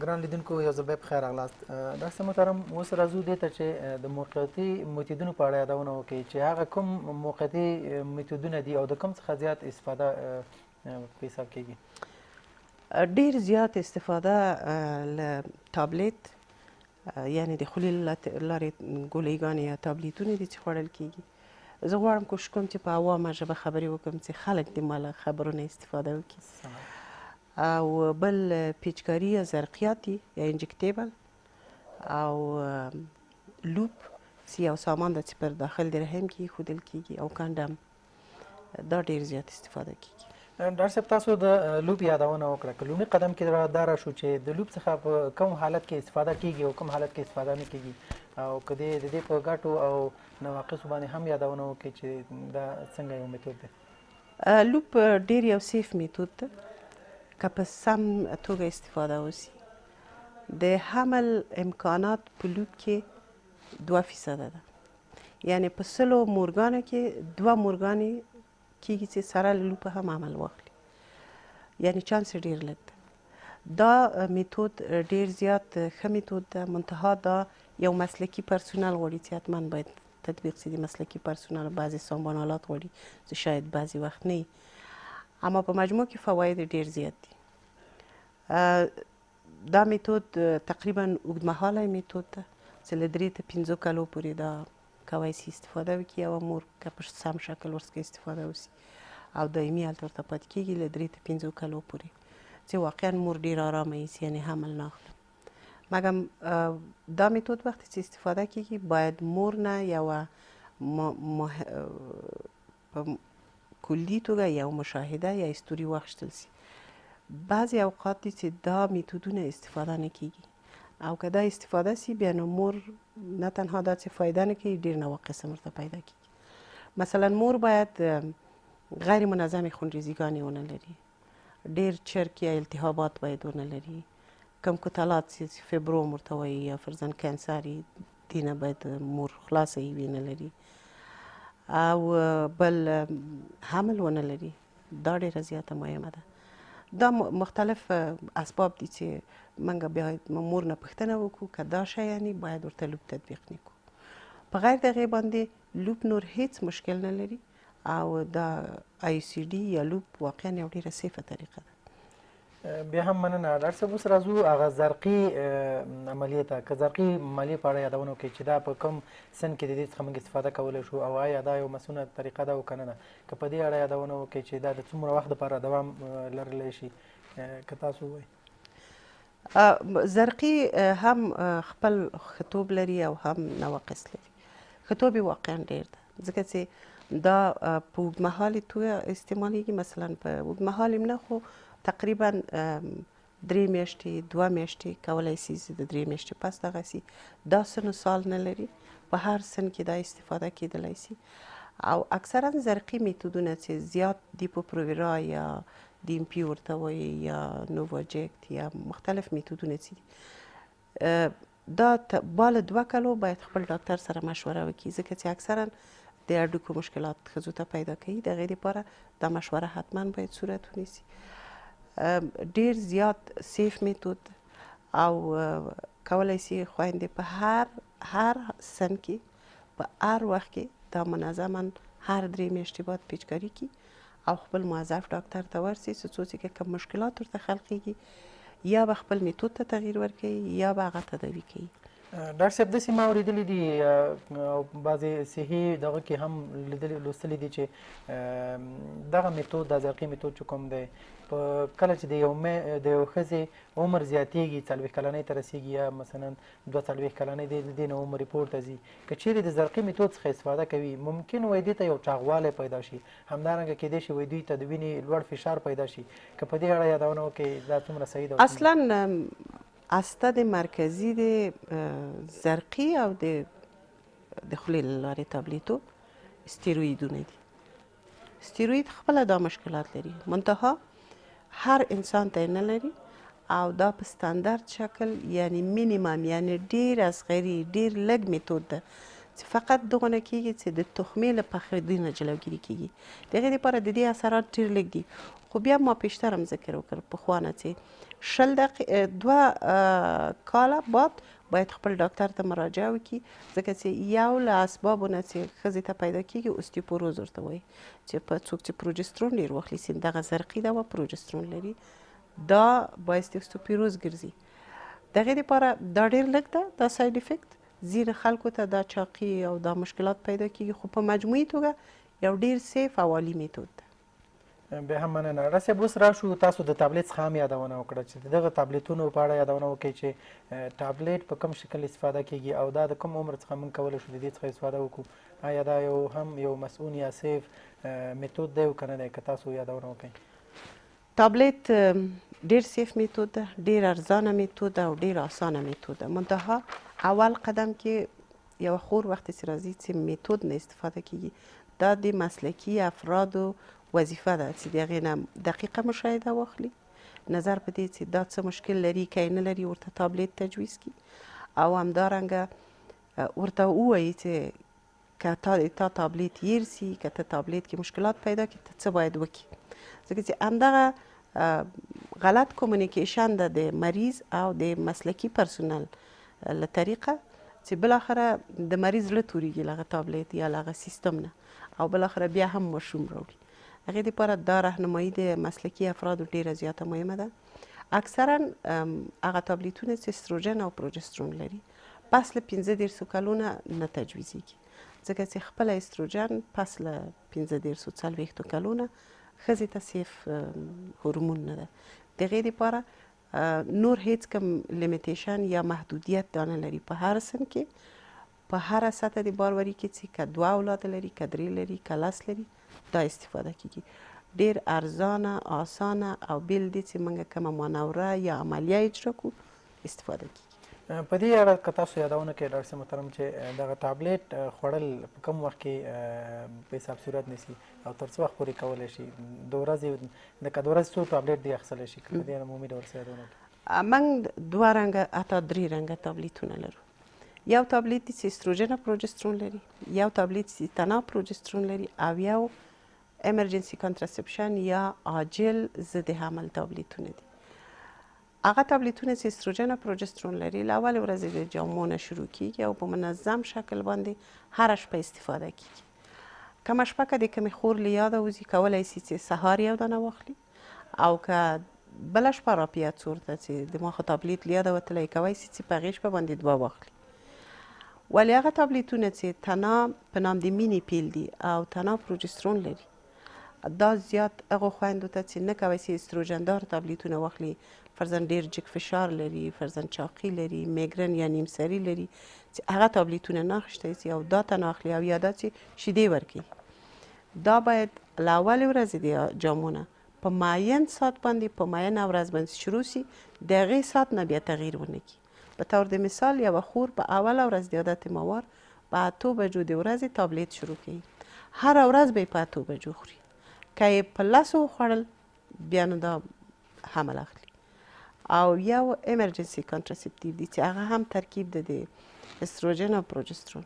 ګران لیدونکو یو ځل بیا په خیر راغلاست. ډاکټر صاحب محترم، اوس راځو دې ته چې د موقتي میتودونو په اړه یادونه وکړئ چې هغه کوم موقتي میتودونه دي او د کوم څخه زیات استفاده په حساب کېږي؟ ډېر زیات استفاده له تابلیت یعنې د خولې له لارې ګولۍ یا تابلیتونه دي چې خوړل کېږي. زه غواړم کوشش کوم چې په عوامه ژبه خبرې وکړم چې خلک د ما له خبرو نه استفاده وکړي. او بل پیچکاري یا زرقیات دي یا انجکتیبل او لوپ چې یو سامان ده چې پر داخل د رحم کې ایښودل کېږي او کانډم دا ډېر زیات استفاده کېږي. ډاکټر صاحب تاسو د لوپ یادونه وکړه که لومړي قدم کې دا راشو چې د لوپ څخه په کوم حالت کې استفاده کېږي او کوم حالت کې استفاده نه کېږي او که د دې په ګټو او نواقصو باندې هم یادونه وکړي چې دا څنګه یو میتود دی؟ لوپ ډېر یو سیف میتود ده که په سم توګه استفاده وسي. د حمل امکانات په لوپ کې 2% ده، یعنی په 100 مورګانو کې 2 مورګانې کېږي چې سره له لوپه هم عمل واخلي، یعنی چانس ډېر لږ ده. دا میتود ډېر زیات ښه میتود ده، منتها دا یو مسلکي پرسونل غواړي چې حتما باید تطبیق شي. د مسلکي پرسونل بعضې سامبانالات غواړي چې شاید بعضې وخت نه وي، اما په مجموع کې فواید ډېر زیات دي. دا میتود تقریبا اوږدمهالی میتود ده چې له 3 ته 5 کالو پورې دا کولی شي استفاده وکړي. یوه مور که په سم شکل ورڅخه استفاده وسي او دایمي هلته ورته پاتې کېږي له 3 ته 5 کالو پورې چې واقعا مور ډېر ارامه ایسي، یعنې حمل نه اخلي. مګم دا میتود وقتی چې استفاده کېږي باید مور نه یوه په کلي توګه یو مشاهده یا هیستوري واخیستل سي. بعضې اوقات دي چې دا میتودونه استفاده نه کېږي او که دا استفاده سي بیا نو مور نه تنها دا چې فایده نه کوي، ډېر نواقص هم ورته پیدا کېږي. مثلا مور باید غیر منظمې خونریزیګانې ونه لري، ډېر چرک یا التهابات باید ونه لري، کم کتلات چې فبروم ورته وایي یا فرضاً کانسر یي دې نه باید مور خلاصه یې نه لري، او بل حمل ونه لري. دا ډېره زیاته مهمه ده. دا مختلف اسباب دي چې موږ باید مور نه پوښتنه وکړو که دا شیانې باید ورته لوپ تطبیق نه کړو. په غیر د هغې باندې لوپ نور هیڅ مشکل نه لري او دا ICD یا لوپ واقعا یو ډېره سیفه طریقه ده. بیا هم مننه. ډاکټر صاحب اوس راځو هغه زرقي عملیې ته. که زرقي عملیې په اړه یادونه وکړئ چې دا په کوم سن کې د دې څخه موږ استفاده کولی شو او آیا دا یو مسنونه طریقه ده او که نه ده؟ که په دې اړه یادونه وکړئ چې دا د څومره وخت دپاره دوام لرلی شي که تاسو ووایئ. زرقي هم خپل ښه لري او هم نواقص لري. ښه یې واقعا ډېر ده ځکه چې دا په اوږدمهالې توګه استعمالیږي. مثلا په اوږدمهالې نه خو تقریبا 3 میاشتې 2 میاشتې کولی سي د 3 میاشتې پس دغسې دا سن و سال نه لري، په هر سن کې دا استفاده کېدلی سي. او اکثرا زرقي میتودونه چې زیات دیپو-پروویرا یا DMP ورته وایي یا نوواجکت یا مختلف میتودونه چې دي دا بالا 2 کالو باید خپل ډاکټر سره مشوره وکړي ځکه چې اکثرا د هډوکو مشکلات ښځو ته پیدا کوي. د هغې دپاره دا مشوره حتما باید صورت ونیسي. ډېر زیات سیف میتود او کولی سي خویندې په هر سن کې په هر وخت کې دا منظما هر 3 میاشتې باید پیچکاري کړي او خپل موظف ډاکټر ته ورسي څو چې کوم مشکلات ورته خلقیږي یا به خپل میتود ته تغییر ورکوي یا به هغه تداوي کوي. ډاکټر صاحب داسې ما اورېدلي دي او بعضې صحي دغه کې هم لوستلي دي چې دغه میتود د زرقي میتود چې کوم دی په کله چې د یو ښځې عمر زیاتېږي 40 کلنۍ ته رسېږي یا مثلا 42 کلنۍ د دې نه عمر پورته ځي، که چیرې د زرقي میتود څخه استفاده کوي ممکن وایي دې ته یو چاغوالی پیدا شي، همدارنګه کیدای شي وایي دوی ته د وینې لوړ فشار پیدا شي. که په دې اړه یادونه وکړئ دا څومره صحیح ده؟ اصلا استد مرکزی د زرقي او د خولې له لارې تابلیتو استیرویدونه دي. استیروید خپله دا مشکلات لري، منتها هر انسان ته نه لري او دا په ستاندرد شکل یعنی مینیمم یعنی ډیر اصغري ډیر لږ میتود ده چې فقط دغه نه کېږي چې د تخمې له پخېدو نه جلوګیري کېږي. د هغې دپاره د دې اثرات ډېر لږ دي. خو بیا ما پیشتر هم ذکر وکړ پخوا نه چې 2 کاله بعد باید خپل ډاکټر ته مراجعه وکړي، ځکه چې یو له اسبابو نه چې ښځې ته پیدا کېږي اوستیوپوروز ورته وایي، چې په څوک چې پروجسترون ډېر واخلي، چې دغه زرقي دوا پروجسترون لري، دا باعث د اوستیوپوروز ګرځي. د هغې دپاره دا ډېر لږ ده دا ساید افیکټ. ځینې خلکو ته دا چاقي او دا مشکلات پیدا کېږي، خو په مجموعي توګه یو ډېر سیف او عالي میتود ده. بیا هم مننه. راصیب اوس راشو، تاسو د تابلیت څخه هم یادونه وکړه چې دغه تابلیتونو په اړه یادونه وکړئ چې تابلیت په کوم شکل استفاده کیږي او دا د کوم عمر څخه موږ کولی شو د دې څخه استفاده وکړو. آیا دا یو مسؤون یا سیف میتود دی که نه دی؟ که تاسو یادونه وکړئ. تابلیت ډېر سیف میتود ده، ډېر ارزانه میتود ده او ډېر اسانه میتود ده. منتها اول قدم کې یو خور وخت چې راځي چې میتود نه استفاده کیږي، دا د مسلکي افرادو وظیفه ده چې د هغې نه دقیقه مشاهده واخلي، نظر په دې چې دا څه مشکل لري که یې نه لري، ورته تابلیت تجویز کړي او همدارنګه ورته ووایي چې که تا تابلیت یرسي، که ته تابلیت کې مشکلات پیدا کړي ته څه باید وکړي. ځکه چې همدغه غلط کومونیکیشن ده د مریض او د مسلکي پرسونل له طریقه چې بالاخره د مریض زړه تورېږي له هغه تابلیت یا له هغه سیستم نه او بالاخره بیا هم مشروم راوړي. هغې دپاره دا راهنمایي د مسلکي افرادو ډېره زیاته مهمه ده. اکثرا هغه تابلیتونه چې استروجن او پروجسترون لري پس له 15 کلو نه تجویزیږي، ځکه چې خپله استروجن پس له 15 کلو نه ښځې ته سیف هورمون نه ده. د هغې دپاره نور هیڅ کوم لیمیټیشن یا محدودیت دا نه لري په هر سن کې، په هره سطح د باروری کې چې که 2 اولاده لري، که 3 لري، که 10 لري، دا استفاده کیږي. ډېر ارزانه، آسانه او بیل دي چې موږ کومه مانوره یا عملیه اجرا کړو استفاده کیږي. په دې اړه که تاسو یادونه کړئ ډاکټر صاحب محترم چې دغه ټابلیټ خوړل په کوم وخت کې په حساب صورت نیسي او تر څه وخت پورې کولی شي؟ د ورځې څو ټابلیټ دی اخیستلی شي؟ که په دې عمومي ډول څه یادونه کړئ. موږ 2 رنګه حتی 3 رنګه تابلیتونه لرو. یو تابلیت دی چې استروجن او پروجسترون لري، یو تابلیت چې تنها پروجسترون لري او یو امرجنسي کانتراسپشن یا عاجل ضد حمل تابلیتونه دي. هغه تابلیتونه چې استروجن او پروجسترون لري له اول ورځې د جامو نه شروع کیږي او په منظم شکل باندې هره شپه استفاده کیږي. کومه شپه که د کومې خور له یاده وځي کولی شي چې سهار یو دانه واخلي او که بله شپه راپیاد ورته چې د ما خو تابلیت له یاده وتلی کولی شي چې په هغې شپه باندې 2 واخلي. ولی هغه تابلیتونه چې تنها په نام د مینی پیل دي او تنها پروجسترون لري دا زیات هغو خویندو ته چې نه کولی شي استروجندار تابلیتونه واخلي، فرضاً ډېر جګ فشار لري، فرضاً چاقي لري، میګرن یا نیم سري لري، چې هغه تابلیتونه نه اخیستی شي او دا تنها اخلي او یا دا چې شیدې ورکوي، دا باید له اولې ورځې د جامو نه په معین ساعت باندې په معینه ورځ باندې شروع شي، د هغې ساعت نه بیا تغییر ونه کړي. په طور د مثال یوه خور په اوله ورځ د عادت ماوار په 8 بجو د ورځې تابلیت شروع کوي، هره ورځ به یې په 8 بجو خوري. که یې په 10 وخوړل بیا نو دا حمل اخلي. او یو امرجنسي کانتراسپټیو دی چې هغه هم ترکیب ده د استروجن او پروجسترون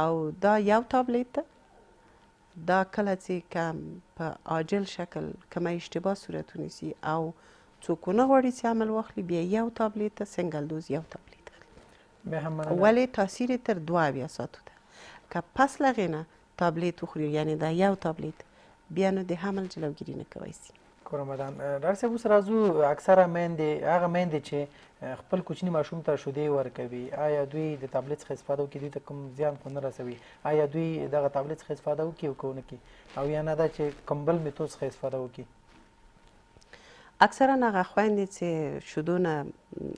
او دا یو تابلیت ده. دا کله چې کم په عاجل شکل کومه اشتباه صورت ونیسي او څوک ونه غواړي چې عمل واخلي بیا یو تابلیت ته سنګل دوز یو تابلیت اخلي. ولې تاثیر تر 2 ساعتو ده. که پس له هغې نه تابلیت وخوري یعنې دا یو تابلیت بیا نو د حمل جلوګیري نه کولی شي. کورمدان ډاکټر صاحب اوس راځو اکثره میندې هغه میندې چې خپل کوچني ماشوم ته شیدې ورکوي آیا دوی د تابلیت څخه استفاده وکړي دوی ته کوم زیان خو نه رسوي؟ آیا دوی دغه تابلیت څخه استفاده وکړي او که ونه کړي او یا نه دا چې کوم بل میتود څخه استفاده وکړي؟ اکثرا هغه خویندې چې شیدو نه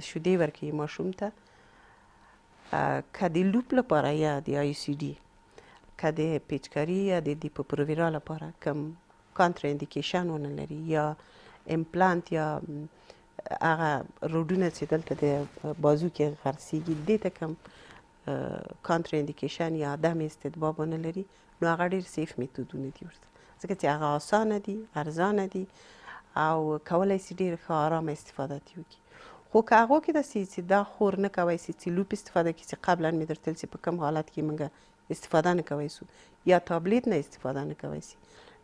شیدې ورکوي ماشوم ته که د لوپ لپاره یا د آی سی ډي که د پیچکاري یا د دیپوپروویرا لپاره کوم کانتر اندیکیشن ونه لري یا امپلانت یا هغه روډونه چې دلته د بازو کې غرسیږي دې ته کوم کانتر اندیکیشن یا عدم استطباب ونه لري نو هغه ډېر سیف میتودونه دي ورته ځکه چې هغه اسانه دي ارزانه دي او کولی شي ډېر ښه ارامه استفاده ترې وکړي. خو که هغو کې داسې چې دا خور نه کوی سي چې لوپ استفاده کړي چې قبلا مې درتل چې په کوم حالت کې موږ استفاده نه کوی سو یا تابلیت نه استفاده نه کوی سي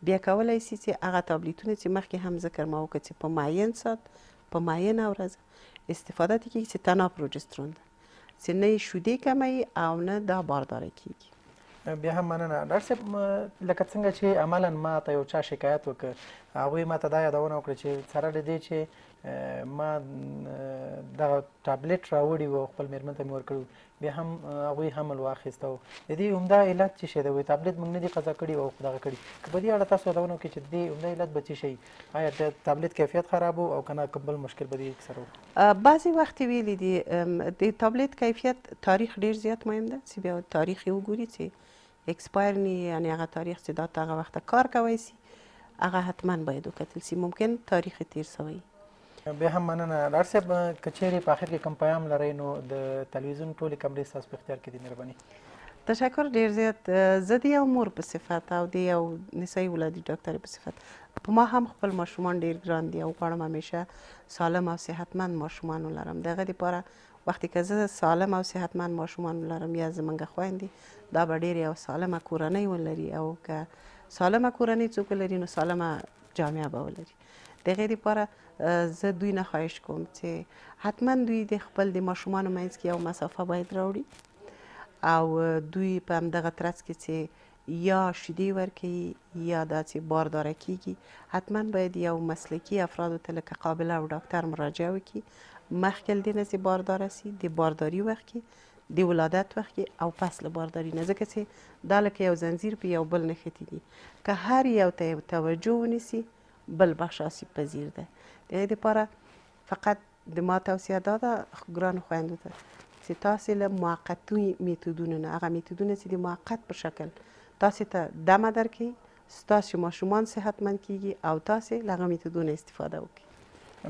بیا کولی سي چې هغه تابلیتونه چې مخکې هم ذکر ما وکړه چې په معین ساعت په معینه ورځ استفاده ترې کېږي چې تنها پروجسترون ده چې نه یې شیدې کموي او نه دا بارداره کېږي. بیا هم مننه ډاکټر صاحب، لکه څنګه چې عملا ما ته یو چا شکایت وکړ، هغوی ما ته دا یادونه وکړه چې سره له دې چې ما دغه ټابلیټ راوړي و خپل مېرمن ته مې ورکړی، بیا هم هغوی حمل واخیسته و. د دې عمده علت څه شی دی؟ وایي ټابلیټ موږ نه دي قضا کړي او دغه کړي. که په دې اړه تاسو یادونه وکړئ چې د دې عمده علت به څه شی؟ آیا د ټابلیټ کیفیت خراب و او که نه کوم بل مشکل به دې سره و؟ بعضې وخت ویلي دي د ټابلیټ کیفیت تاریخ ډېر زیات مهم ده چې بیا تاریخ یې وګوري چې اکسپایر نی، یعنی هغه تاریخ چې دا ته هغه وخته کار کوی سي هغه حتما باید وکتل سي، ممکن تاریخ یې تیر سوی. بیا هم مننه ډاکټر صاحب، که چیرې په آخر کې کوم پیام لرئ نو د تلویزیون ټولې کمرې ستاسو په اختیار کې دي، مهرباني. تشکر ډیر زیات. زه د یو مور په صفت او د یو نسایي ولادي ډاکټرې په صفت په ما هم خپل ماشومان ډیر ګران دي او غواړم همیشه سالم او صحتمند ماشومان ولرم. د هغه دپاره وختې که زه سالم او صحتمند ماشومان ولرم یا زمونږ خویندې دا به ډېر یو سالمه کورنۍ ولري، او که سالمه کورنۍ څوک ولري نو سالمه جامعه به ولري. د هغې دپاره زه دوی نه خواهش کوم چې حتما دوی د خپل د ماشومانو منځ کې یو مسافه باید راوړي او دوی په همدغه ترڅ کې چې یا شیدې ورکوي یا دا چې بارداره کیږي حتما باید یو مسلکي افرادو ته لکه قابله او ډاکټر مراجعه وکړي مخکې له دې نه چې بارداره سي، د بارداري وخت کې، د ولادت وخت کې او پس له بارداري نه، ځکه چې دا لکه یو زنځیر په یو بل نښتي دي. که هر یو ته توجه ونیسي بل بخش آسیب پذیر ده. د هغې دپاره فقط د ما توصیه دا ده ګرانو خویندو ته چې تاسې له موقتي میتودونو نه، هغه میتودونه چې د موقت په شکل تاسې ته دمه درکوي، ستاسو ماشومان صحتمند کیږي او تاسې له هغه میتودونو استفاده وکړئ.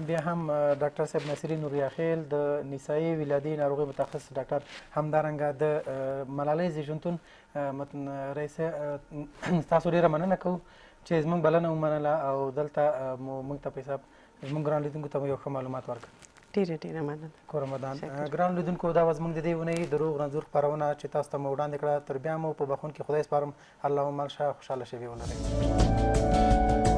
بیا هم ډاکټر صاحب نصیري نوریا خیل د نسایي ولادي ناروغۍ متخصص ډاکټر، همدارنګه د ملالۍ زیږنتون رئیس، تاسو ډېره مننه کوو چې زموږ بلنه ومنله او دلته مو موږ ته په حساب زموږ ګران لیدونکو ته مو یو ښه معلومات ورکړل. ډېره ډېره مننه. کور رمضان. ګران لیدونکو، دا وه زموږ د دې اونۍ د روغ رنځور خپرونه چې تاسو ته مو وړاندې کړه. تر بیا مو په بخښونکي خدای سپارم. الله مل شه، خوشحاله شوي ولرئ.